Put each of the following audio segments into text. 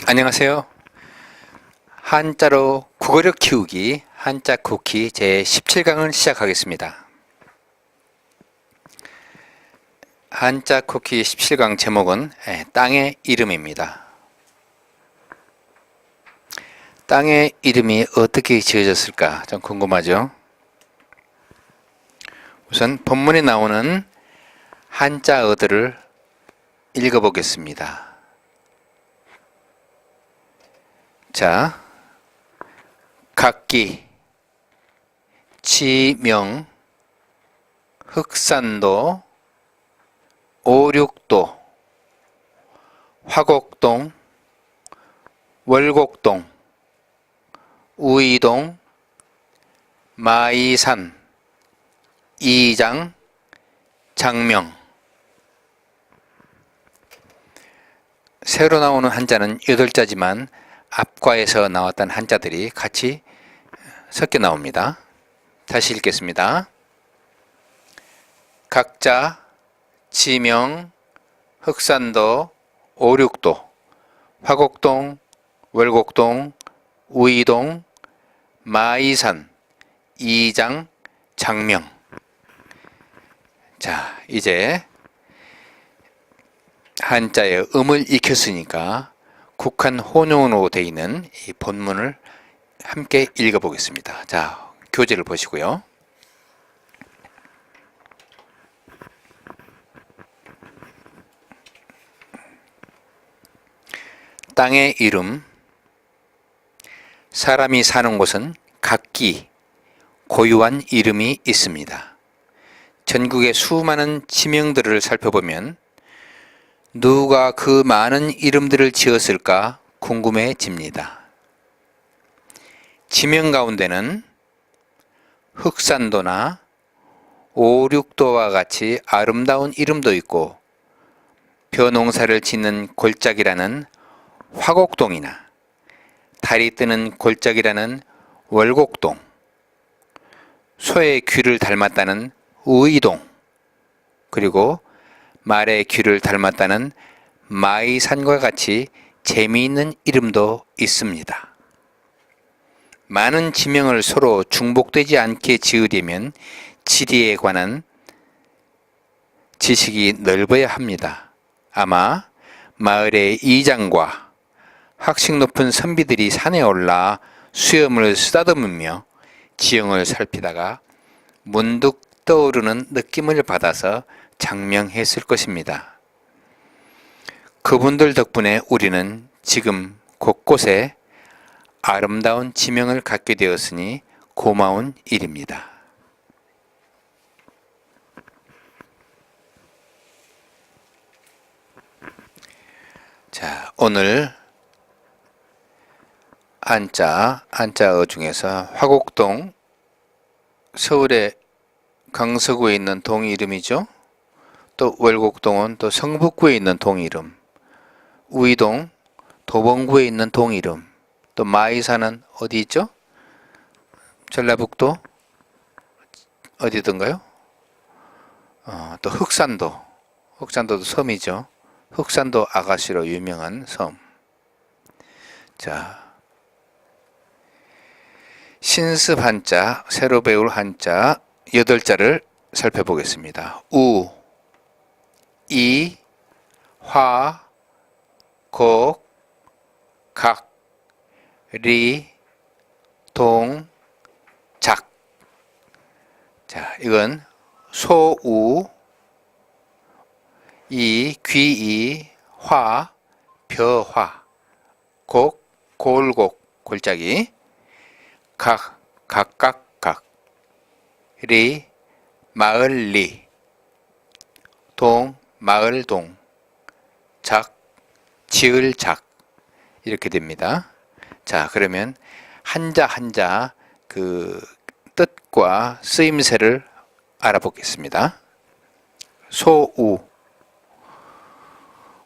안녕하세요. 한자로 국어력 키우기 한자 쿠키 제 17강을 시작하겠습니다. 한자 쿠키 17강 제목은 땅의 이름입니다. 땅의 이름이 어떻게 지어졌을까 좀 궁금하죠? 우선 본문에 나오는 한자어들을 읽어보겠습니다. 자, 각기, 지명, 흑산도, 오륙도, 화곡동, 월곡동, 우이동, 마이산, 이장, 장명. 새로 나오는 한자는 8자지만 앞과에서 나왔던 한자들이 같이 섞여 나옵니다. 다시 읽겠습니다. 각자, 지명, 흑산도, 오륙도, 화곡동, 월곡동, 우이동, 마이산, 이장, 장명. 자, 이제 한자의 음을 익혔으니까 국한 혼용으로 되어 있는 이 본문을 함께 읽어보겠습니다. 자, 교재를 보시고요. 땅의 이름. 사람이 사는 곳은 각기 고유한 이름이 있습니다. 전국의 수많은 지명들을 살펴보면 누가 그 많은 이름들을 지었을까 궁금해집니다. 지명 가운데는 흑산도나 오륙도와 같이 아름다운 이름도 있고 벼농사를 짓는 골짜기라는 화곡동이나 달이 뜨는 골짜기라는 월곡동, 소의 귀를 닮았다는 우이동, 그리고 말의 귀를 닮았다는 마이산과 같이 재미있는 이름도 있습니다. 많은 지명을 서로 중복되지 않게 지으려면 지리에 관한 지식이 넓어야 합니다. 아마 마을의 이장과 학식 높은 선비들이 산에 올라 수염을 쓰다듬으며 지형을 살피다가 문득 떠오르는 느낌을 받아서 장명했을 것입니다. 그분들 덕분에 우리는 지금 곳곳에 아름다운 지명을 갖게 되었으니 고마운 일입니다. 자, 오늘 한자어 중에서 화곡동, 서울의 강서구에 있는 동 이름이죠. 또 월곡동은 또 성북구에 있는 동 이름, 우이동, 도봉구에 있는 동 이름, 또 마이산은 어디 있죠? 전라북도 어디든가요? 또 흑산도도 섬이죠. 흑산도 아가씨로 유명한 섬. 자, 신습 한자, 새로 배울 한자 8자를 살펴보겠습니다. 우, 이, 화, 곡, 각, 리, 동, 작. 자, 이건 소우, 이, 귀이, 화, 벼화, 곡, 골곡, 골짜기, 각, 각각, 각, 리, 마을 리, 동, 마을 동, 작, 지을 작. 이렇게 됩니다. 자, 그러면 한자 그 뜻과 쓰임새를 알아보겠습니다.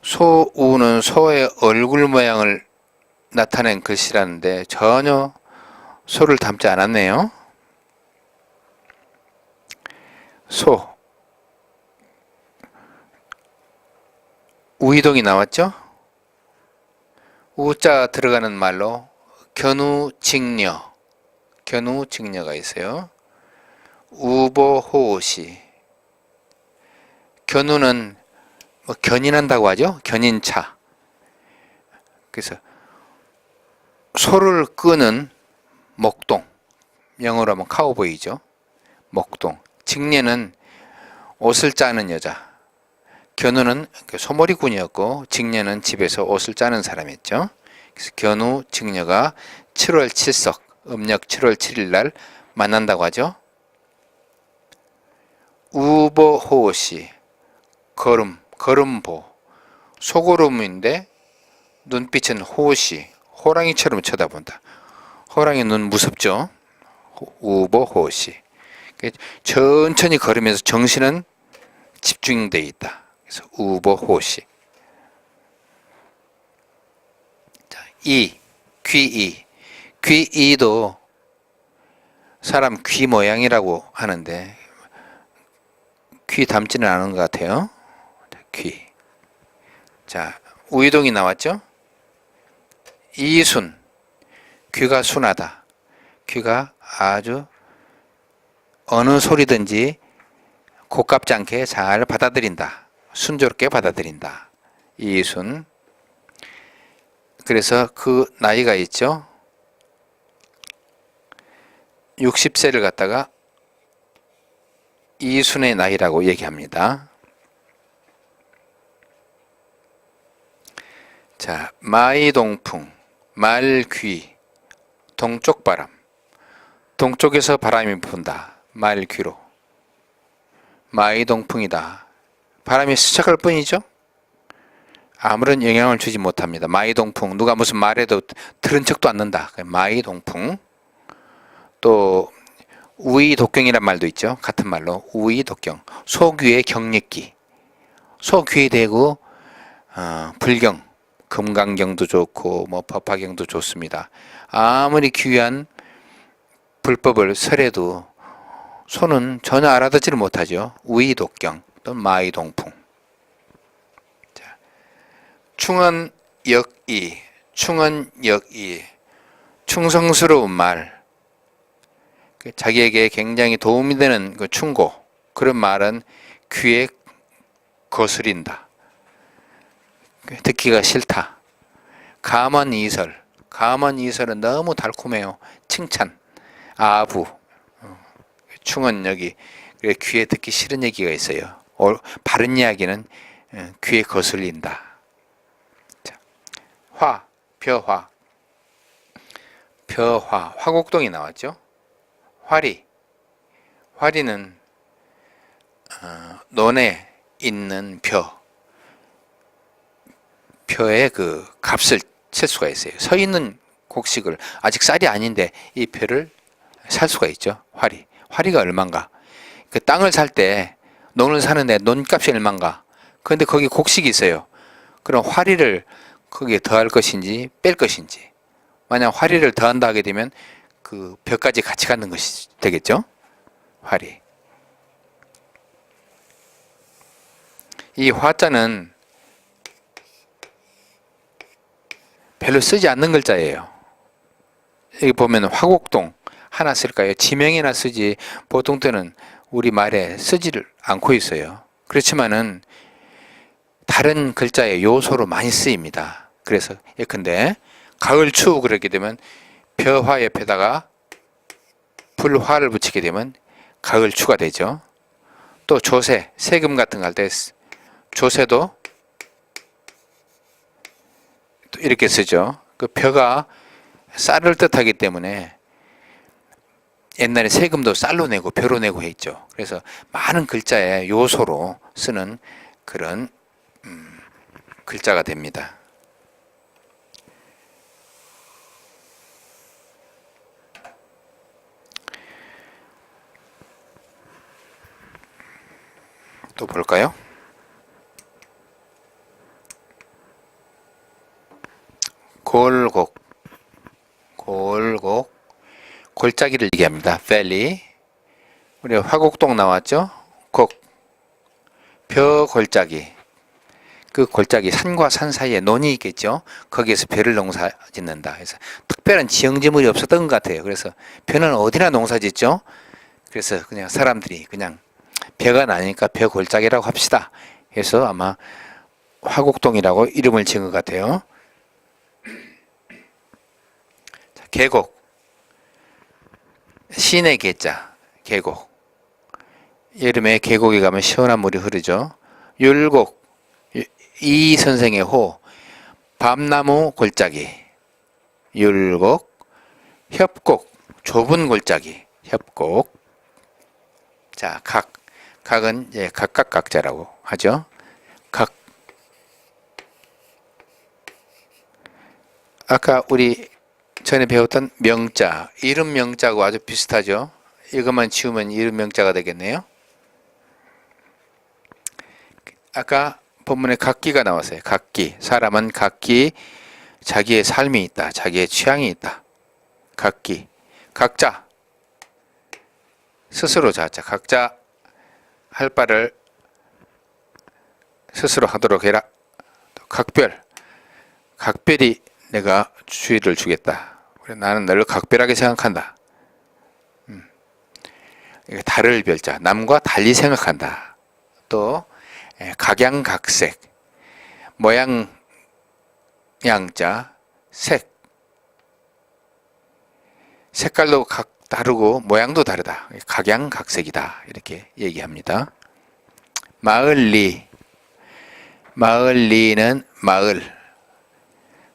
소우는 소의 얼굴 모양을 나타낸 글씨라는데 전혀 소를 닮지 않았네요. 소, 우이동이 나왔죠? 우자 들어가는 말로 견우직녀, 견우직녀가 있어요. 우보호시. 견우는 뭐 견인한다고 하죠. 견인차. 그래서 소를 끄는 목동, 영어로 하면 카우보이죠. 목동. 직녀는 옷을 짜는 여자. 견우는 소머리꾼이었고 직녀는 집에서 옷을 짜는 사람이었죠. 그래서 견우, 직녀가 7월 7석, 음력 7월 7일 날 만난다고 하죠. 우보호시, 걸음, 걸음보. 소걸음인데 눈빛은 호시, 호랑이처럼 쳐다본다. 호랑이 눈 무섭죠. 우보호시. 천천히 걸으면서 정신은 집중되어 있다. 그래서 우보호시. 자, 귀이. 귀이도 사람 귀 모양이라고 하는데 귀 닮지는 않은 것 같아요. 귀. 자, 우이동이 나왔죠? 이순. 귀가 순하다. 귀가 아주 어느 소리든지 고깝지 않게 잘 받아들인다. 순조롭게 받아들인다. 이순. 그래서 그 나이가 있죠. 60세를 갖다가 이순의 나이라고 얘기합니다. 자, 마이동풍, 말귀, 동쪽 바람. 동쪽에서 바람이 분다. 말귀로. 마이동풍이다. 바람이 스쳐갈 뿐이죠. 아무런 영향을 주지 못합니다. 마이동풍. 누가 무슨 말해도 들은 척도 않는다. 마이동풍. 또 우이독경이란 말도 있죠. 같은 말로 우이독경. 소귀의 경례기. 소귀에 대고 불경, 금강경도 좋고 뭐 법화경도 좋습니다. 아무리 귀한 불법을 설해도 소는 전혀 알아듣지를 못하죠. 우이독경 또는 마이동풍. 자, 충언역이, 충언역이, 충성스러운 말. 자기에게 굉장히 도움이 되는 그 충고, 그런 말은 귀에 거스린다. 듣기가 싫다. 감언이설. 감언이설은 너무 달콤해요. 칭찬, 아부, 충언역이. 귀에 듣기 싫은 얘기가 있어요. 바른 이야기는 귀에 거슬린다. 자, 화, 벼화. 벼화, 화곡동이 나왔죠. 화리. 화리는 논에 있는 벼의 그 값을 칠 수가 있어요. 서 있는 곡식을 아직 쌀이 아닌데 이 벼를 살 수가 있죠. 화리. 화리가 얼만가. 그 땅을 살 때 논을 사는데 논값이 얼만가. 그런데 거기 곡식이 있어요. 그럼 화리를 거기에 더할 것인지 뺄 것인지. 만약 화리를 더한다 하게 되면 그 벼까지 같이 갖는 것이 되겠죠. 화리. 이 화자는 별로 쓰지 않는 글자예요. 여기 보면 화곡동 하나 쓸까요? 지명이나 쓰지 보통 때는 우리 말에 쓰지를 않고 있어요. 그렇지만은 다른 글자의 요소로 많이 쓰입니다. 그래서 예컨대 가을추 그렇게 되면 벼화 옆에다가 불화를 붙이게 되면 가을추가 되죠. 또 조세, 세금 같은 거 할 때 조세도 또 이렇게 쓰죠. 그 벼가 쌀을 뜻하기 때문에 옛날에 세금도 쌀로 내고 벼로 내고 했죠. 그래서 많은 글자의 요소로 쓰는 그런 글자가 됩니다. 또 볼까요? 골곡, 골곡, 골짜기를 얘기합니다. valley. 우리 화곡동 나왔죠? 곡, 벼 골짜기. 그 골짜기 산과 산 사이에 논이 있겠죠. 거기에서 벼를 농사 짓는다. 그래서 특별한 지형지물이 없었던 것 같아요. 그래서 벼는 어디나 농사 짓죠. 그래서 그냥 사람들이 그냥 벼가 나니까 벼 골짜기라고 합시다. 해서 아마 화곡동이라고 이름을 지은 것 같아요. 자, 계곡. 시내 계자. 계곡. 여름에 계곡에 가면 시원한 물이 흐르죠. 율곡. 이 선생의 호. 밤나무 골짜기. 율곡. 협곡. 좁은 골짜기. 협곡. 자, 각. 각은 이제 각각 각자라고 하죠. 각. 아까 우리 전에 배웠던 명자, 이름 명자하고 아주 비슷하죠. 이것만 지우면 이름 명자가 되겠네요. 아까 본문에 각기가 나왔어요. 각기. 사람은 각기 자기의 삶이 있다. 자기의 취향이 있다. 각기. 각자. 스스로 자자. 각자 할 바를 스스로 하도록 해라. 각별. 각별히 내가 주의를 주겠다. 나는 너를 각별하게 생각한다. 다를 별자. 남과 달리 생각한다. 또 각양각색. 모양 양자. 색. 색깔도 다르고 모양도 다르다. 각양각색이다. 이렇게 얘기합니다. 마을리. 마을리는 마을.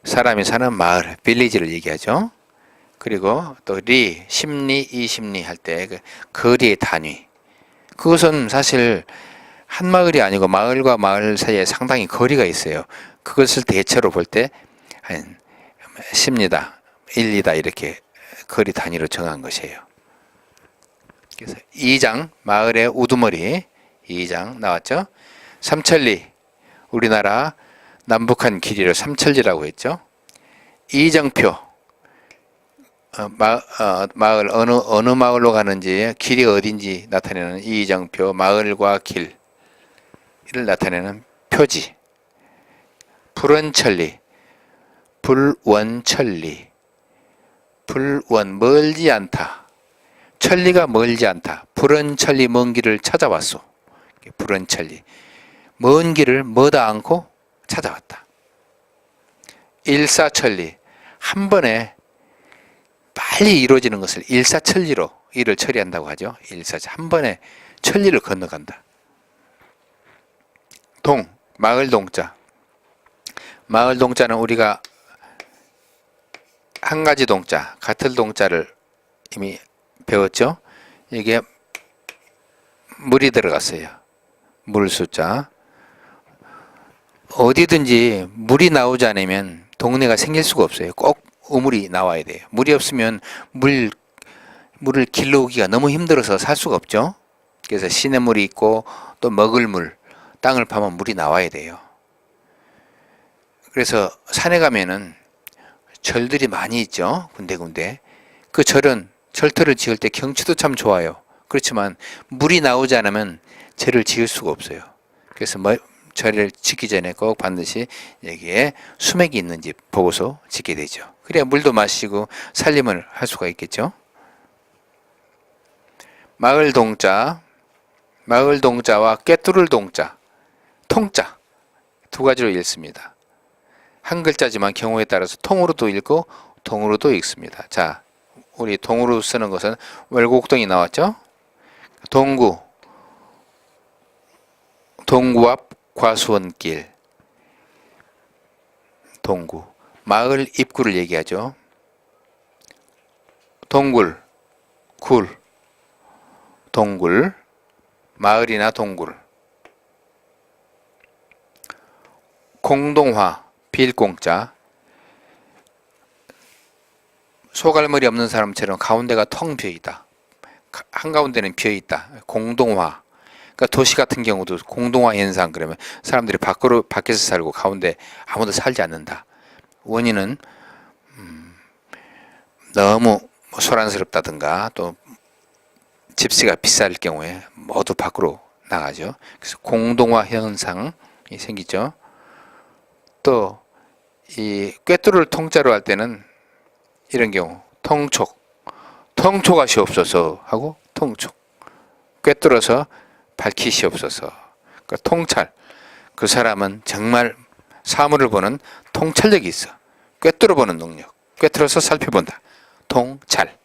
사람이 사는 마을, 빌리지를 얘기하죠. 그리고 또 리, 심리, 이심리 할 때 그 거리의 단위. 그것은 사실 한 마을이 아니고 마을과 마을 사이에 상당히 거리가 있어요. 그것을 대체로 볼 때 한 십니다, 1, 2다 이렇게 거리 단위로 정한 것이에요. 그래서 2장, 마을의 우두머리 2장 나왔죠. 삼천리, 우리나라 남북한 길이를 삼천리라고 했죠. 이정표, 마을 어느 마을로 가는지 길이 어딘지 나타내는 이정표, 마을과 길을 나타내는 표지. 불원천리, 불원천리, 불원 멀지 않다. 천리가 멀지 않다. 불원천리 먼 길을 찾아왔소. 불원천리 먼 길을 머다 않고 찾아왔다. 일사천리, 한 번에 빨리 이루어지는 것을 일사천리로 일을 처리한다고 하죠. 한 번에 천리를 건너간다. 동, 마을 동자. 마을 동자는 우리가 한 가지 동자, 같은 동자를 이미 배웠죠. 이게 물이 들어갔어요. 물 숫자. 어디든지 물이 나오지 않으면 동네가 생길 수가 없어요. 꼭 우물이 나와야 돼요. 물이 없으면 물을 길러오기가 너무 힘들어서 살 수가 없죠. 그래서 시냇물이 있고 또 먹을 물, 땅을 파면 물이 나와야 돼요. 그래서 산에 가면은 절들이 많이 있죠. 군데군데. 그 절은 절터를 지을 때 경치도 참 좋아요. 그렇지만 물이 나오지 않으면 절을 지을 수가 없어요. 그래서 절을 짓기 전에 꼭 반드시 여기에 수맥이 있는지 보고서 짓게 되죠. 그래야 물도 마시고 살림을 할 수가 있겠죠. 마을 동자, 마을 동자와 꿰뚫을 동자, 통자 두 가지로 읽습니다. 한 글자지만 경우에 따라서 통으로도 읽고 동으로도 읽습니다. 자, 우리 동으로 쓰는 것은 월곡동이 나왔죠. 동구, 동구 앞 과수원길, 동구, 마을 입구를 얘기하죠. 동굴, 굴, 동굴, 마을이나 동굴. 공동화, 빌공자. 소갈머리 없는 사람처럼 가운데가 텅 비어있다. 한가운데는 비어있다. 공동화. 그러니까 도시 같은 경우도 공동화 현상, 그러면 사람들이 밖에서 살고 가운데 아무도 살지 않는다. 원인은 너무 소란스럽다든가 또 집세가 비쌀 경우에 모두 밖으로 나가죠. 그래서 공동화 현상이 생기죠. 또 이 꿰뚫을 통자로 할 때는 이런 경우 통촉하시 없어서 하고 통촉, 꿰뚫어서 밝히시옵소서. 그러니까 통찰, 그 사람은 정말 사물을 보는 통찰력이 있어. 꿰뚫어 보는 능력, 꿰뚫어서 살펴본다. 통찰.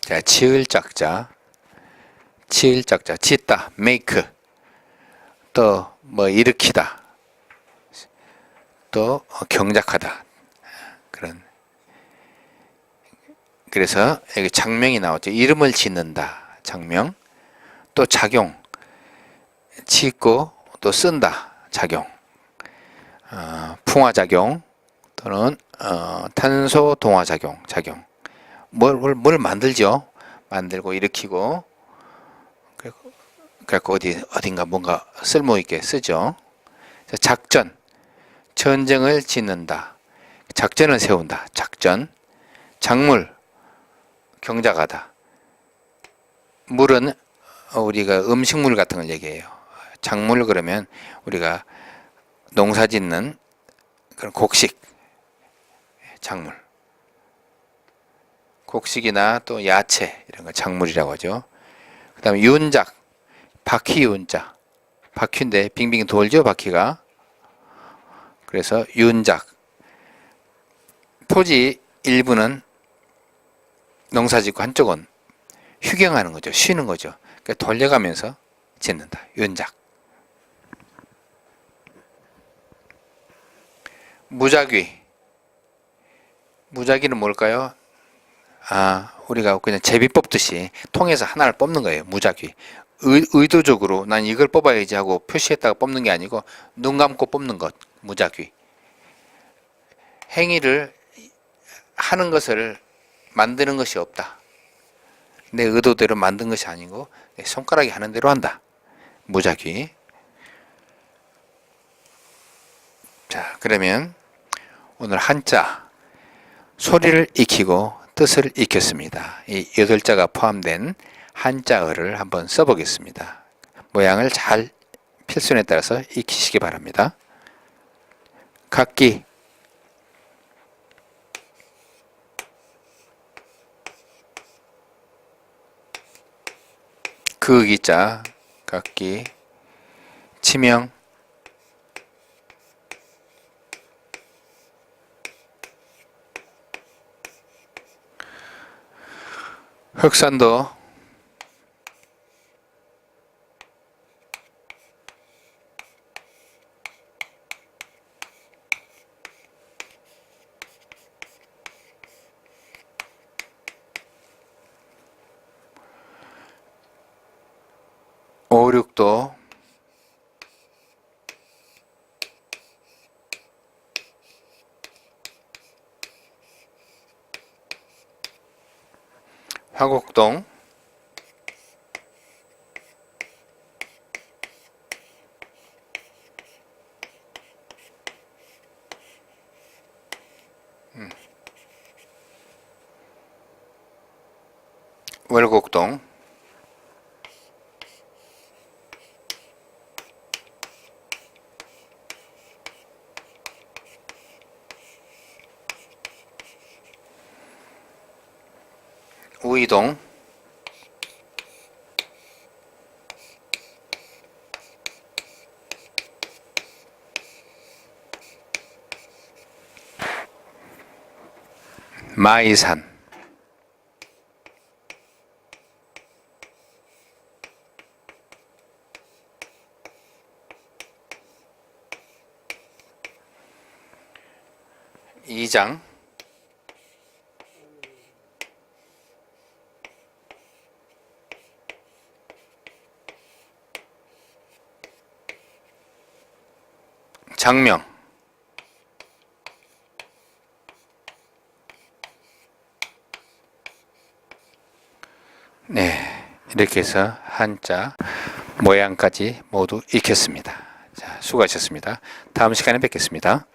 자, 지을 짝자, 짓다, make, 또 뭐 일으키다, 또 경작하다. 그런. 그래서 여기 장명이 나오죠. 이름을 짓는다, 장명. 또 작용, 짓고 또 쓴다, 작용. 풍화작용 또는 탄소 동화작용, 작용. 뭘 만들죠. 만들고 일으키고, 그래갖고 어딘가 뭔가 쓸모있게 쓰죠. 작전, 전쟁을 짓는다, 작전을 세운다, 작전. 작물, 경작하다. 물은 우리가 음식물 같은 걸 얘기해요. 작물 그러면 우리가 농사 짓는 그런 곡식, 작물. 곡식이나 또 야채 이런 거 작물이라고 하죠. 그 다음에 윤작, 바퀴 윤자. 바퀴인데 빙빙 돌죠, 바퀴가. 그래서 윤작. 토지 일부는 농사 짓고 한쪽은 휴경하는 거죠. 쉬는 거죠. 그러니까 돌려가면서 짓는다. 윤작. 무작위. 무작위는 뭘까요? 우리가 그냥 제비 뽑듯이 통에서 하나를 뽑는 거예요. 무작위. 의도적으로 난 이걸 뽑아야지 하고 표시했다가 뽑는 게 아니고 눈 감고 뽑는 것. 무작위. 행위를 하는 것을 만드는 것이 없다. 내 의도대로 만든 것이 아니고 내 손가락이 하는 대로 한다. 무작위. 자, 그러면 오늘 한자 소리를 익히고 뜻을 익혔습니다. 이 8자가 포함된 한자어를 한번 써보겠습니다. 모양을 잘 필순에 따라서 익히시기 바랍니다. 각기, 그기자, 각기, 치명, 흑산도, 오륙도, 화곡동, 월곡동, 우이동, 마이산, 이장, 장명, 네, 이렇게 해서 한자 모양까지 모두 익혔습니다. 자, 수고하셨습니다. 다음 시간에 뵙겠습니다.